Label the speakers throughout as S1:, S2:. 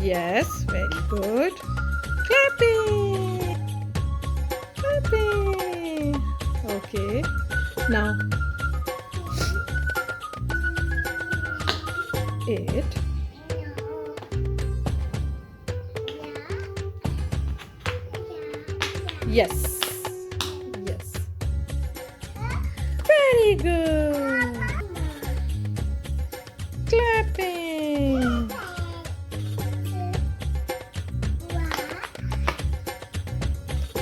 S1: Yes, very good. Clapping. Clapping. Okay. Now it. Yes. Yes. Very good. Clapping.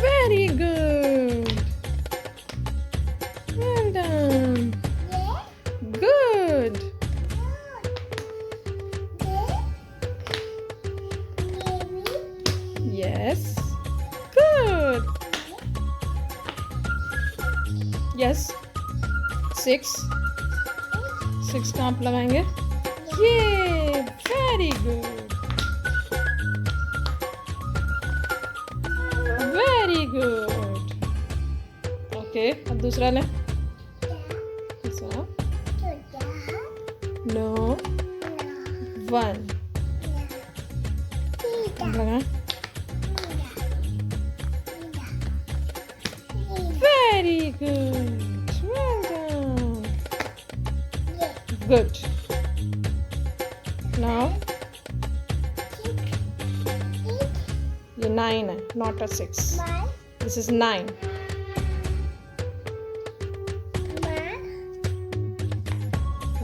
S1: Very good. Well done. Good. Yes. Good. Yes. 6. 6 कहाँ पे लगाएंगे? ये very good. Very good. Okay. अब दूसरा ले. दूसरा. No. 1. लगा. Very good. Well done. Good. Now, you're 9, not a 6. This is 9.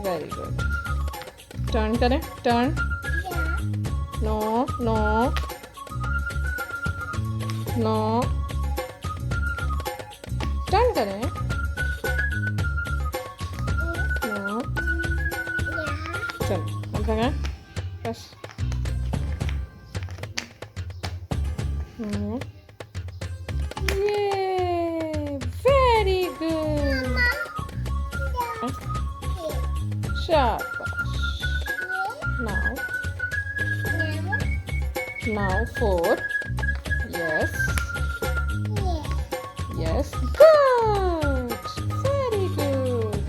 S1: Very good. Turn करें. Turn. No. No. No. Turn करें. No. चल. अब लगा. बस. Yay! Very good. Shabash. Now 4. Yes. Yes. Good. Very good.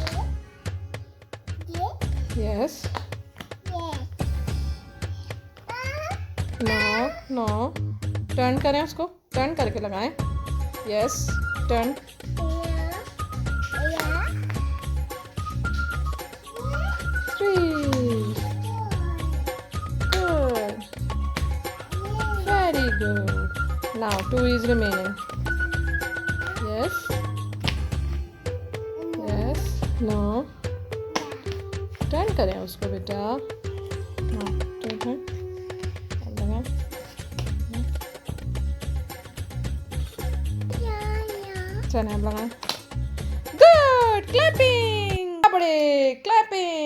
S1: Yes. No. Turn करें उसको. Turn करके लगाएं. Yes. Turn. Good. Very good. Now 2 is remaining. Yes. Yes. No. Turn करें उसको बेटा. हाँ. Turn. चल अब लगाएं. Good. Clapping. बड़े clapping.